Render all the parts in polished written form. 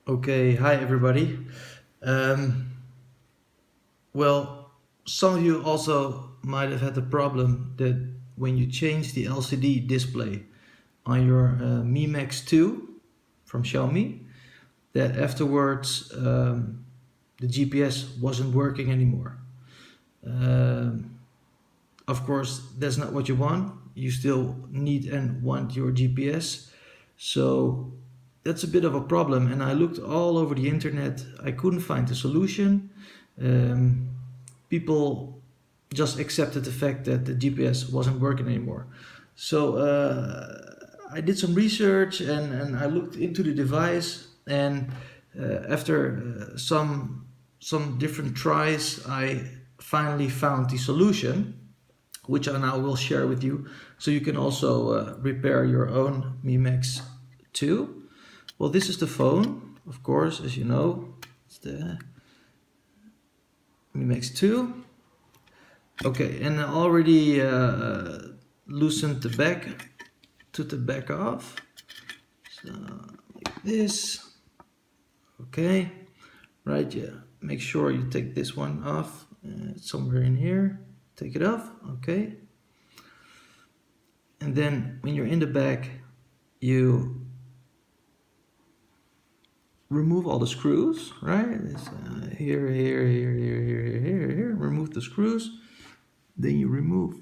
Okay, hi everybody. Um, well, some of you also might have had the problem that when you change the LCD display on your Mi Max 2 from Xiaomi, that afterwards the GPS wasn't working anymore. Um, of course, that's not what you want. You still need and want your GPS. So that's a bit of a problem. And I looked all over the internet. I couldn't find a solution. Um, People just accepted the fact that the GPS wasn't working anymore. So I did some research and I looked into the device. And after some different tries, I finally found the solution, which I now will share with you, so you can also repair your own Mi Max 2. Well, this is the phone, of course, as you know. It's the Mi Max 2. Okay, and I already loosened the back, took the back off. So, like this. Okay, right, yeah. Make sure you take this one off. It's somewhere in here. Take it off, okay. And then when you're in the back, you remove all the screws, right? It's, here. Remove the screws. Then you remove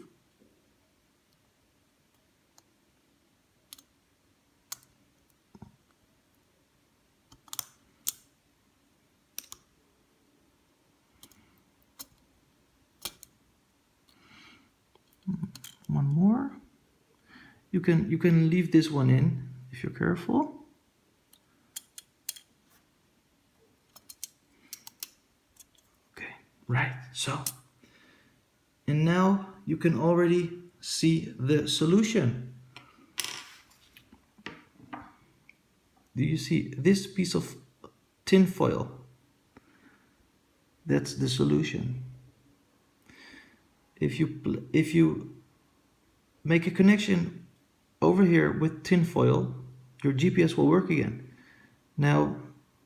one more. You can leave this one in if you're careful. Okay, right. So, and now you can already see the solution. Do you see this piece of tin foil? That's the solution. If you make a connection over here with tin foil, your GPS will work again. Now,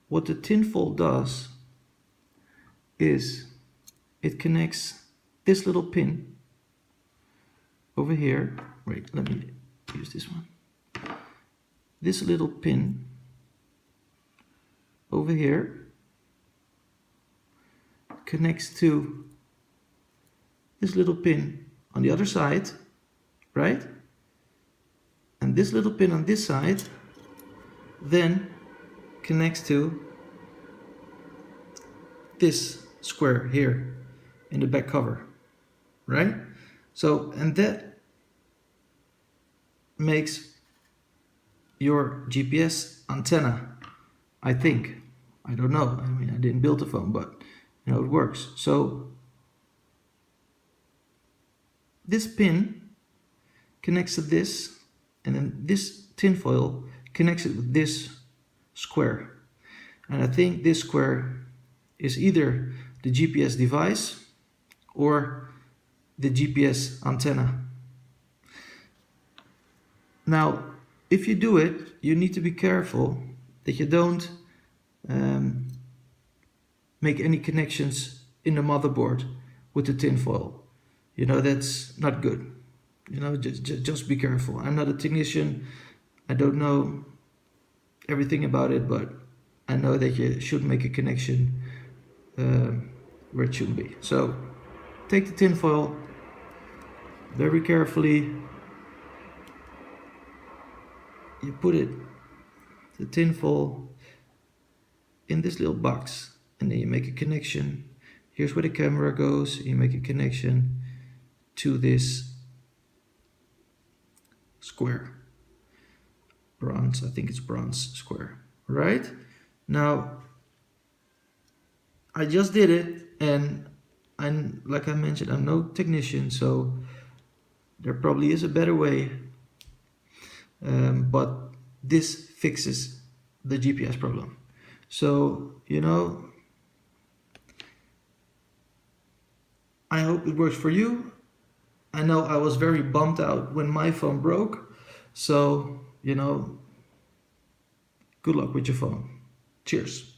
what the tin foil does is it connects this little pin over here. Wait, let me use this one. This little pin over here connects to this little pin on the other side, right? And this little pin on this side then connects to this square here in the back cover, right? So, and that makes your GPS antenna, I think. I don't know. I mean, I didn't build the phone, but you know, it works. So this pin connects to this, and then this tinfoil connects it with this square. And I think this square is either the GPS device or the GPS antenna. Now, if you do it, you need to be careful that you don't make any connections in the motherboard with the tinfoil. You know, that's not good. You know, just be careful. I'm not a technician. I don't know everything about it, but I know that you should make a connection where it shouldn't be. So take the tinfoil very carefully. You put it, the tinfoil, in this little box, and then you make a connection. Here's where the camera goes. You make a connection to this square. Bronze, I think it's bronze square, right? Now, I just did it, and I'm, like I mentioned, I'm no technician, so there probably is a better way, but this fixes the GPS problem. So, you know, I hope it works for you. I know I was very bummed out when my phone broke, so, you know, good luck with your phone. Cheers.